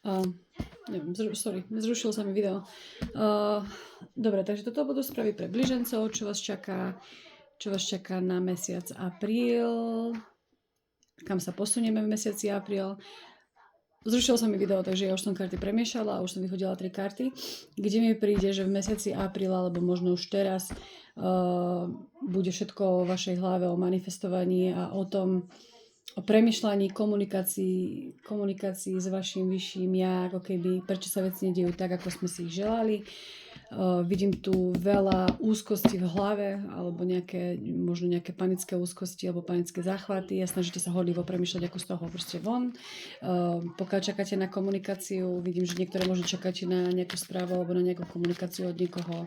Neviem, zrušilo sa mi video. Dobre, takže toto budú správy pre blížencov, čo vás čaká na mesiac apríl, kam sa posunieme v mesiaci apríl. Zrušilo sa mi video, takže ja už som karty premiešala a už som vyhodila 3 karty, kde mi príde, že v mesiaci apríl, alebo možno už teraz, bude všetko o vašej hlave, o manifestovaní a o tom, o premyšľaní, komunikácii s vašim vyšším ja, ako keby, prečo sa veci nedejú tak, ako sme si ich želali. Vidím tu veľa úzkosti v hlave, alebo možno nejaké panické úzkosti, alebo panické záchvaty. Ja snažíte sa horlivo premýšľať, ako z toho proste von. Pokiaľ čakáte na komunikáciu, vidím, že niektoré možno čakáte na nejakú správu, alebo na nejakú komunikáciu od niekoho.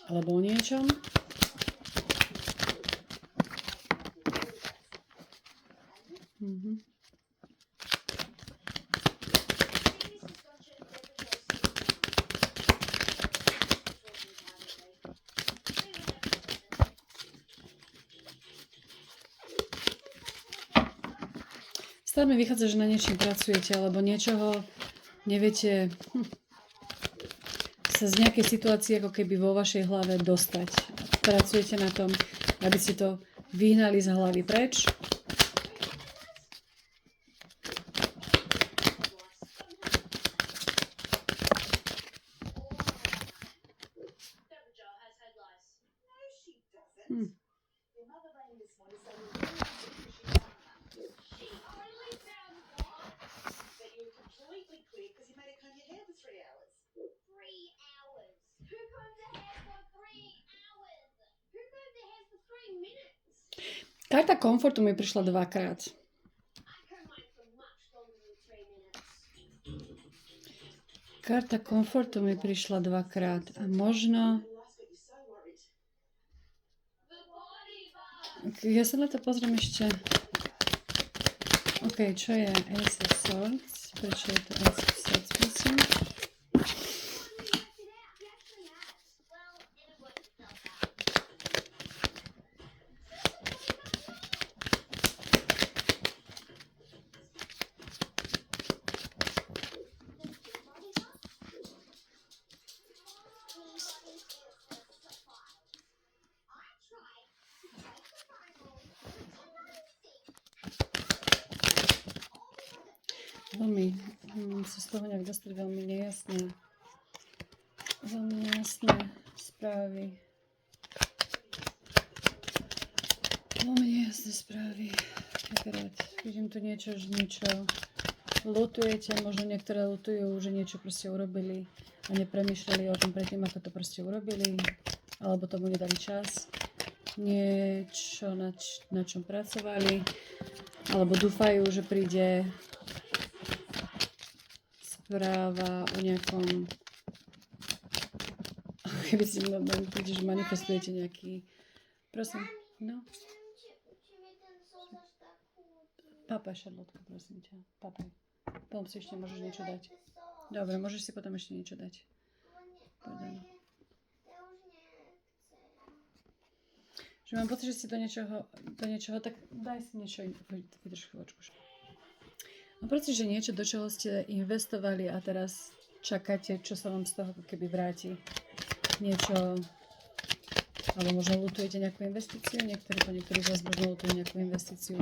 Alebo o niečom. Stále mi vychádza, že na niečím pracujete, alebo niečoho neviete sa z nejakej situácie ako keby vo vašej hlave dostať. Pracujete na tom, aby ste to vyhnali z hlavy preč. Karta komfortu mi prišla 2-krát. Karta komfortu mi prišla 2-krát. A možno... Ja sa na to pozriem ešte. OK, čo je Ace of Swords? Prečo je to Ace of Swords, prosím? Veľmi sa z toho nejak dostať veľmi nejasné správy. Veľmi nejasné správy. Takrát vidím tu niečo lutujete, možno niektoré lutujú, že niečo proste urobili a nepremýšľali o tom predtým, ako to proste urobili, alebo tomu nedali čas. Niečo, na čom pracovali, alebo dúfajú, že príde správa o nejakom, keby si že manifestujete nejaký, prosím, no. Papaj, Šarlotka, prosím ťa, papaj. Potom si ešte môžeš niečo dať. Dobre, môžeš si potom ešte niečo dať. Pardon. Že mám pocit, že si do niečoho, tak daj si niečo, vydrž chvíľočku. Mám pocit, že niečo, do čoho ste investovali a teraz čakáte, čo sa vám z toho keby vráti. Niečo, alebo možno lutujete nejakú investíciu, niektorí z vás možno lutujú nejakú investíciu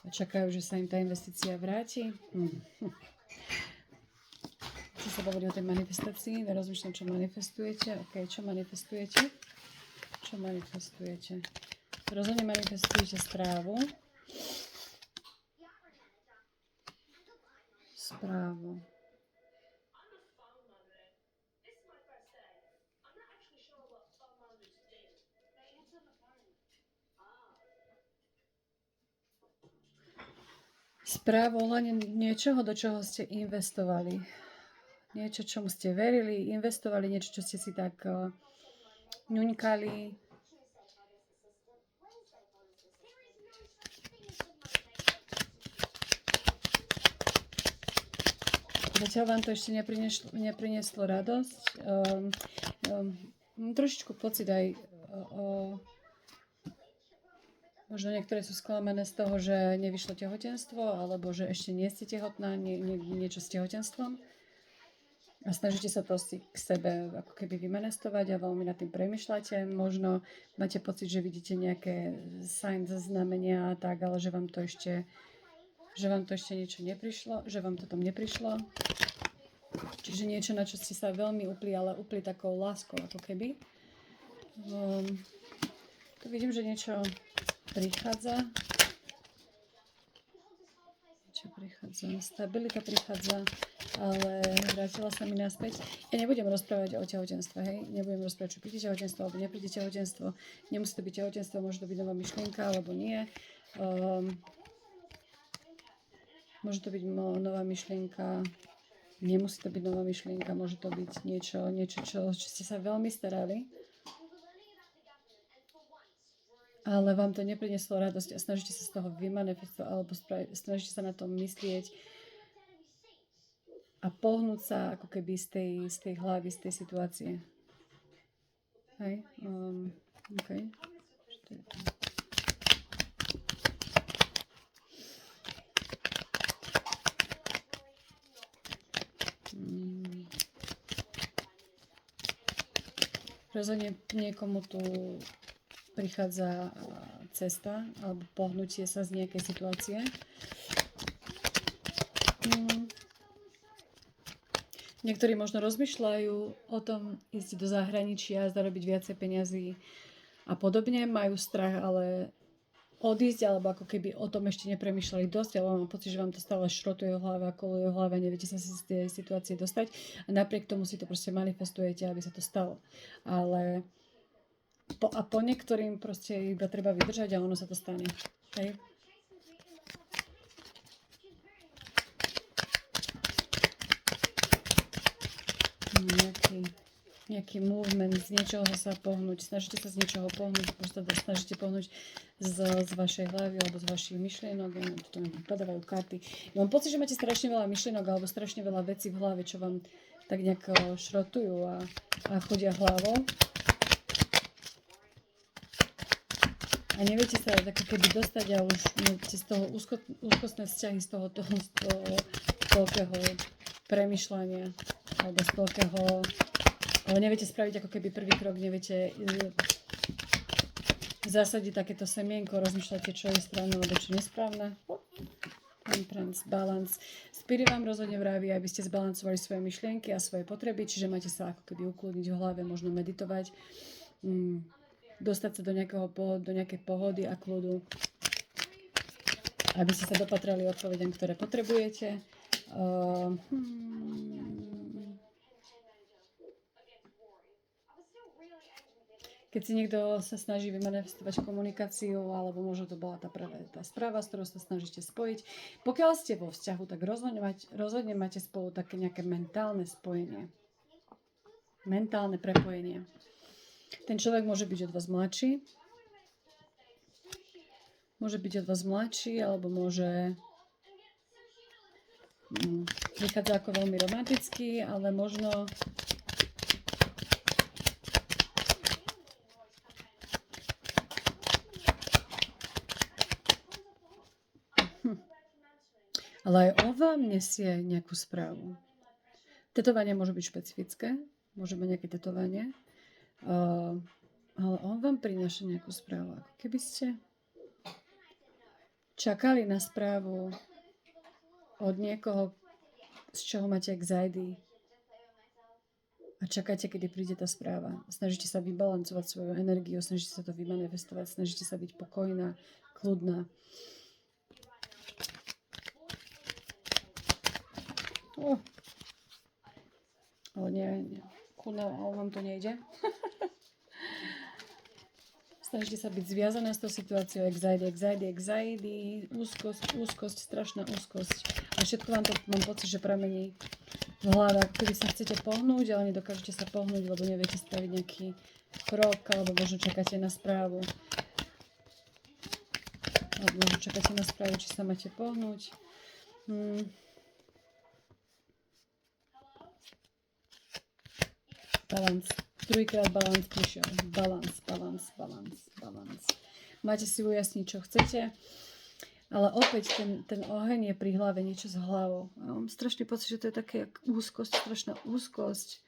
a čakajú, že sa im tá investícia vráti. Čo sa hovorí o tej manifestácii? Rozmýšľam, čo manifestujete. OK, čo manifestujete? Rozhodne manifestujete správu. Správu ohľadne niečoho, do čoho ste investovali. Niečo, čomu ste verili, investovali, niečo, čo ste si tak ňuňkali. Zatiaľ vám to ešte neprinieslo radosť. Trošičku pocit aj možno niektoré sú sklamané z toho, že nevyšlo tehotenstvo, alebo že ešte nie ste tehotná, niečo s tehotenstvom. A snažíte sa to si k sebe ako keby vymanestovať a veľmi nad tým premyšľate. Možno máte pocit, že vidíte nejaké signs, znamenia a tak, ale že vám to ešte niečo neprišlo, že vám to tam neprišlo. Čiže niečo, na čo ste sa veľmi upli, ale upli takou láskou, ako keby. Tu vidím, že niečo prichádza. Stabilita prichádza, ale vrátila sa mi naspäť. Ja nebudem rozprávať o tehotenstve, hej? Nebudem rozprávať, čo príde tehotenstvo, alebo nepríde tehotenstvo. Nemusí to byť tehotenstvo, môže to byť nová myšlienka, alebo nie. Môže to byť nová myšlienka, nemusí to byť nová myšlienka, môže to byť niečo čo ste sa veľmi starali. Ale vám to neprineslo radosť a snažíte sa z toho vymanifestovať alebo snažíte sa na tom myslieť a pohnúť sa ako keby z tej hlavy, z tej situácie. Hej? OK. Rozhodne niekomu tu prichádza cesta alebo pohnutie sa z nejakej situácie. Niektorí možno rozmýšľajú o tom ísť do zahraničia, zarobiť viacej peňazí a podobne. Majú strach ale odísť, alebo ako keby o tom ešte nepremýšľali dosť, ale mám pocit, že vám to stále šrotuje v hlave, koluje v hlave, neviete sa z tej situácie dostať a napriek tomu si to proste manifestujete, aby sa to stalo. Ale po niektorým proste iba treba vydržať a ono sa to stane. Hej? Nejaký movement, z niečoho sa pohnúť, snažíte sa z niečoho pohnúť, proste snažíte pohnúť z vašej hlavy alebo z vašich myšlienok, tu mi padávajú karty. Ja mám pocit, že máte strašne veľa myšlienok alebo strašne veľa vecí v hlave, čo vám tak nejak šrotujú a chodia hlavou. A neviete sa tak keby dostať a už máte z toho úzkostné vzťahy z toho toľkého premyšľania alebo z toľkého, ale neviete spraviť ako keby prvý krok, neviete zasadiť takéto semienko, rozmýšľate, čo je správne alebo čo nesprávne. Temperance, balance. Spirit vám rozhodne vraví, aby ste zbalancovali svoje myšlienky a svoje potreby, čiže máte sa ako keby ukludniť v hlave, možno meditovať. Dostať sa do nejakej pohody a kľudu, aby ste sa dopatrali odpovediam, ktoré potrebujete. Keď si niekto sa snaží vymanifestovať komunikáciu, alebo možno to bola tá správa, s ktorou sa snažíte spojiť. Pokiaľ ste vo vzťahu, tak rozhodne máte spolu také nejaké mentálne spojenie. Mentálne prepojenie. Ten človek môže byť od vás mladší. Alebo môže vychádza ako veľmi romantický, ale možno ale aj on vám nesie nejakú správu. Tetovanie môže byť špecifické, môže mať nejaké tetovanie. Ale on vám prináša nejakú správu. Ako keby ste čakali na správu od niekoho, z čoho máte anxiety a čakáte, kedy príde tá správa. Snažíte sa vybalancovať svoju energiu, snažíte sa to vymanifestovať, snažíte sa byť pokojná, kľudná. Ale nie. Kľudná, ale vám to nejde. Snažíte sa byť zviazaná s tou situáciou, anxiety, úzkosť, strašná úzkosť. A všetko vám to, mám pocit, že pramení v hlave, ako keby sa chcete pohnúť, ale nedokážete sa pohnúť, lebo neviete spraviť nejaký krok, alebo možno čakáte na správu. Či sa máte pohnúť. Balance. druhýkrát balans prišiel. Balans. Máte si ujasniť, čo chcete. Ale opäť ten oheň je pri hlave, niečo s hlavou. Ja mám strašný pocit, že to je také úzkosť, strašná úzkosť.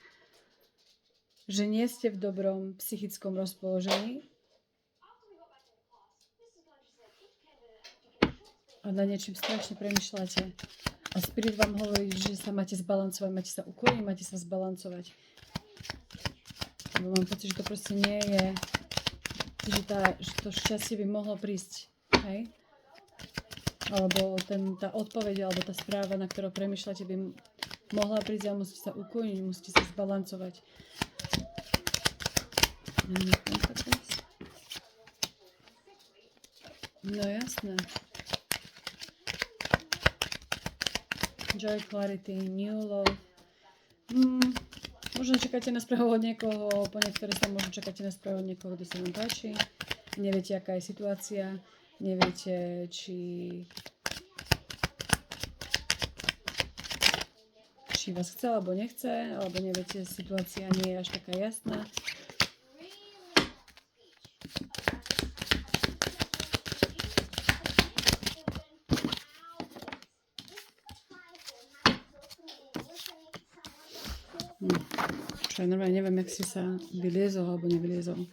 Že nie ste v dobrom psychickom rozpoložení. A na niečím strašne premýšľate. A Spirit vám hovorí, že sa máte zbalancovať, máte sa ukloniť, máte sa zbalancovať. Lebo mám pocit, že to proste nie je, že to šťastie by mohlo prísť. Hej? Alebo tá odpoveď, alebo tá správa, na ktorú premýšľate, by mohla prísť a musíte sa ukloniť, musíte sa zbalancovať. No jasné. Joy, clarity, new love. Možno čakáte na správu od niekoho, po niektoré sa možno čakáte na správu od niekoho, kto sa vám páči. Neviete, aká je situácia. Neviete, či vás chce, alebo nechce, alebo neviete, situácia nie je až taká jasná. Čo ja normálne neviem, jak si sa vyliezol alebo nevyliezol.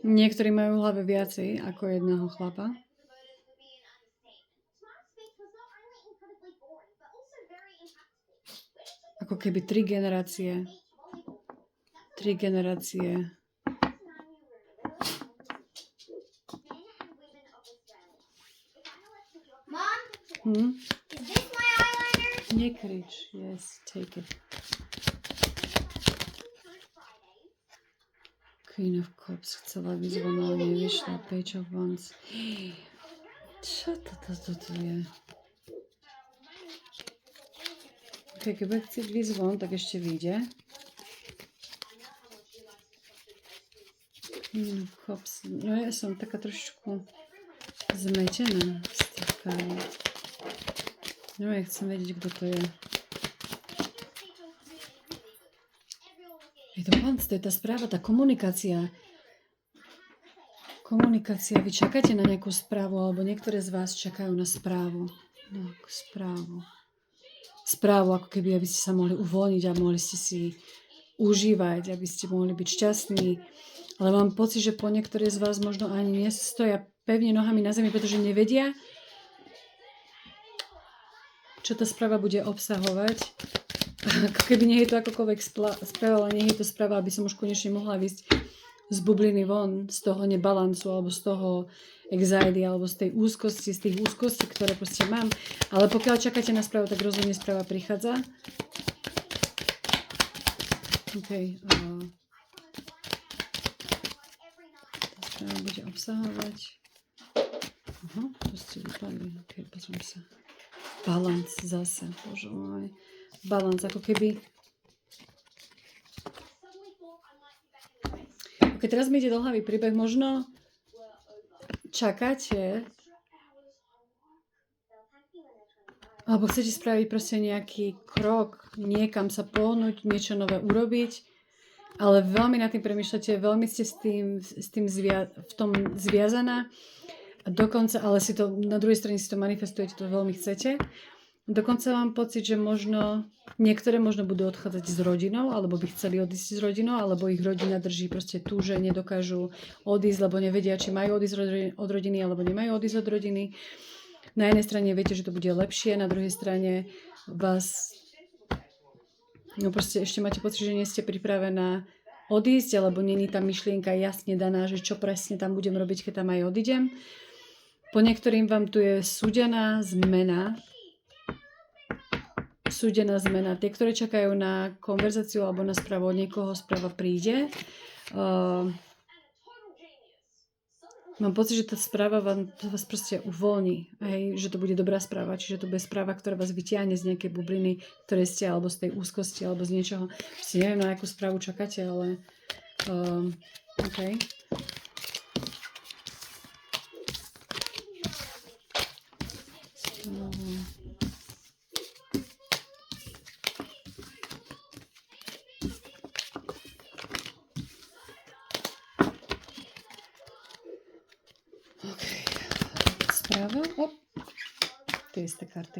Niektorí majú v hlave viacej ako jedného chlapa. Ako keby 3 generácie. Mom, is this my eyeliner? Nekrič. Yes, take it. Queen of Cups chcela výzvu, ale nevyšla. Page of Wands. Čo toto je? Ok, keď bude chcieť výzvu, tak ešte vyjde. Queen of Cups. No ja som taká trošičku zmetená z tých kariet. No ja chcem vedieť, kto to je. Je to Wands, to je tá správa, tá komunikácia. Komunikácia. Vy čakáte na nejakú správu, alebo niektoré z vás čakajú na správu. No, správu, ako keby, aby ste sa mohli uvoľniť a mohli ste si užívať, aby ste mohli byť šťastní. Ale mám pocit, že po niektoré z vás možno ani nestoja pevne nohami na zemi, pretože nevedia, čo tá správa bude obsahovať. Ako keby nie je to akokoľvek správa, ale nie je to správa, aby som už konečne mohla výsť z bubliny von, z toho nebalancu, alebo z toho anxiety, alebo z tej úzkosti, z tých úzkostí, ktoré proste mám. Ale pokiaľ čakáte na správu, tak rozhodne správa prichádza. OK. Tá správa bude obsahovať. Aha, to ste vypadli. OK, pozriem sa. Balans zase, bože môj. Balans, ako keby... Ok, teraz mi ide do hlavy príbeh. Možno čakáte, alebo chcete spraviť proste nejaký krok, niekam sa pohnúť, niečo nové urobiť, ale veľmi nad tým premýšľate, veľmi ste s tým v tom zviazaná. A dokonca, ale si to, na druhej strane si to manifestujete, to veľmi chcete. Dokonca mám pocit, že niektoré možno budú odchádzať s rodinou, alebo by chceli odísť s rodinou, alebo ich rodina drží proste tu, že nedokážu odísť, lebo nevedia, či majú odísť od rodiny, alebo nemajú odísť od rodiny. Na jednej strane viete, že to bude lepšie, na druhej strane vás, no proste ešte máte pocit, že nie ste pripravená odísť, alebo není tá myšlienka jasne daná, že čo presne tam budem robiť, keď tam aj odídem. Po niektorým vám tu je súdená zmena. Tie, ktoré čakajú na konverzáciu alebo na správu od niekoho, správa príde. Mám pocit, že tá správa vás proste uvoľní. Hej? Že to bude dobrá správa. Čiže to bude správa, ktorá vás vytiahne z nejakej bubliny, ktoré ste, alebo z tej úzkosti, alebo z niečoho. Proste neviem, na akú správu čakáte, ale OK. Správa. Tie isté karty.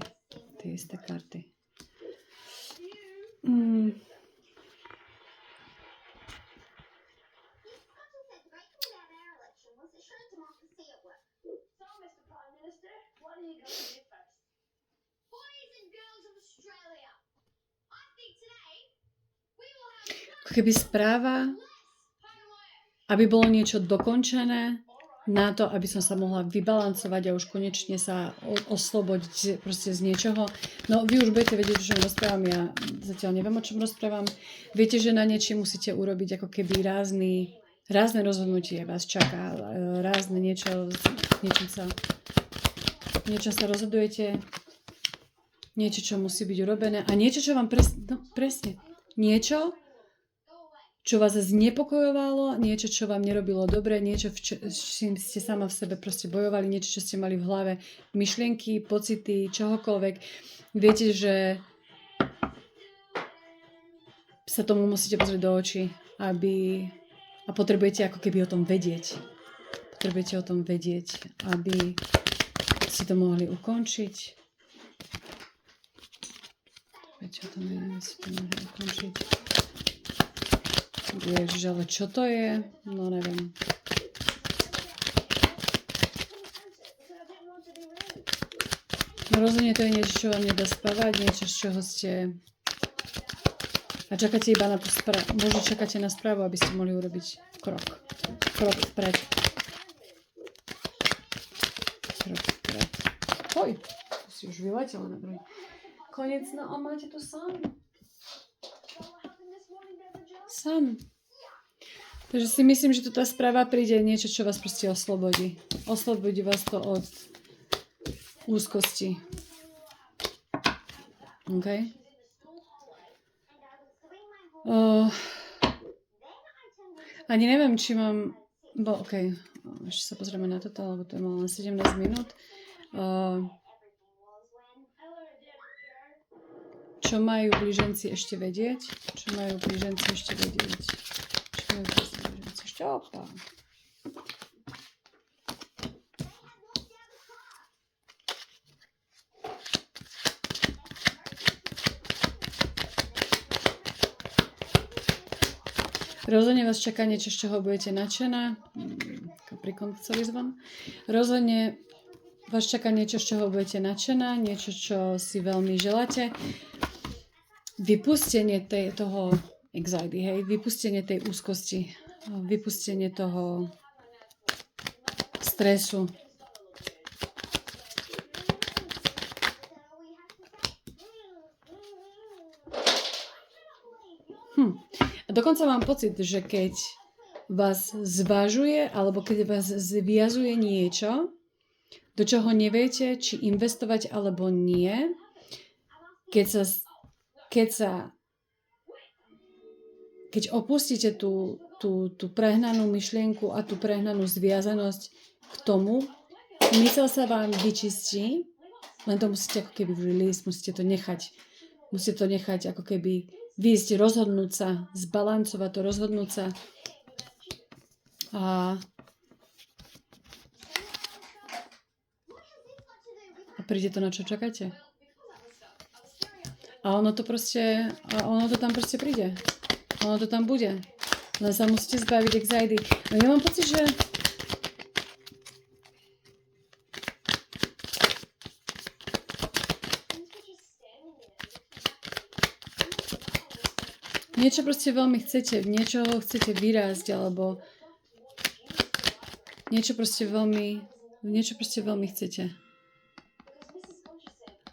Ako keby správa, aby bolo niečo dokončené, na to, aby som sa mohla vybalancovať a už konečne sa oslobodiť proste z niečoho. No, vy už budete vedieť, o čom rozprávam, ja zatiaľ neviem, o čom rozprávam. Viete, že na niečím musíte urobiť ako keby rázne rozhodnutie vás čaká, rázne niečo sa rozhodujete, niečo, čo musí byť urobené a niečo, čo vám presne, niečo, čo vás znepokojovalo, niečo, čo vám nerobilo dobre, niečo, s čím ste sama v sebe proste bojovali, niečo, čo ste mali v hlave, myšlienky, pocity, čohokoľvek. Viete, že sa tomu musíte pozrieť do očí, a potrebujete ako keby o tom vedieť. Potrebujete o tom vedieť, aby si to mohli ukončiť. Viete o tom vedieť, aby si to mohli ukončiť. Ježiš, ale čo to je? No neviem. No rozhodne to je niečo, čo vám nedá spávať, niečo, z čoho ste... A čakáte iba na tú správu. Možno čakáte na správu, aby ste mohli urobiť krok. Krok vpred. Krok vpred. Oj, to si už vyletelo na druhý. Konec, no a máte to sám. Sám. Takže si myslím, že tu tá správa príde niečo, čo vás proste oslobodí. Oslobodí vás to od úzkosti. OK? Ani neviem, či mám... OK, ešte sa pozrieme na toto, lebo to je malo len 17 minút. Čo majú blíženci ešte vedieť? Opa. Rozhodne vás čaká niečo, z čoho budete nadšená. Capricorn celý zvon. Rozhodne vás čaká niečo, z čoho budete nadšená, niečo, čo si veľmi želáte. Vypustenie toho anxiety, hej, vypustenie tej úzkosti, vypustenie toho stresu. A dokonca mám pocit, že keď vás zvažuje, alebo keď vás zviazuje niečo, do čoho neviete, či investovať alebo nie, keď opustíte tú prehnanú myšlienku a tú prehnanú zviazanosť k tomu, mysel sa vám vyčistí, len to musíte ako keby release, musíte to nechať ako keby výjsť, rozhodnúť sa, zbalancovať to, rozhodnúť sa a príde to, na čo čakáte. A ono to tam proste príde. Ono to tam bude. Len sa musíte zbaviť anxiety. No ja mám pocit, že niečo proste veľmi chcete, niečo chcete vyrásť, alebo niečo proste veľmi chcete.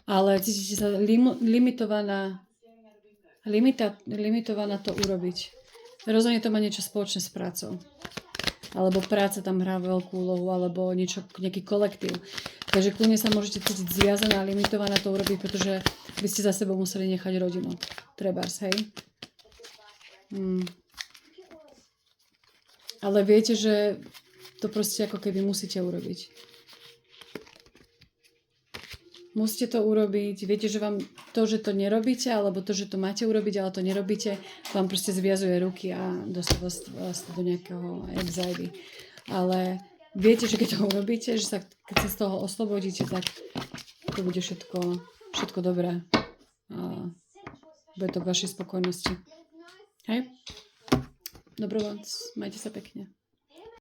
Ale cítite sa limitovaná to urobiť. Rozhodne to má niečo spoločné s prácou. alebo práca tam hrá veľkú úlohu, alebo nejaký kolektív. Takže kľudne sa môžete cítiť zviazaná a limitovaná to urobiť, pretože by ste za sebou museli nechať rodinu. Trebárs, hej? Ale viete, že to proste ako keby musíte urobiť. Musíte to urobiť. Viete, že vám to, že to nerobíte, alebo to, že to máte urobiť, ale to nerobíte, vám proste zviazuje ruky a dostáva vás do nejakého anxiety. Ale viete, že keď to urobíte, že keď sa z toho oslobodíte, tak to bude všetko dobré. A bude to k vašej spokojnosti. Hej? Dobrú noc. Majte sa pekne.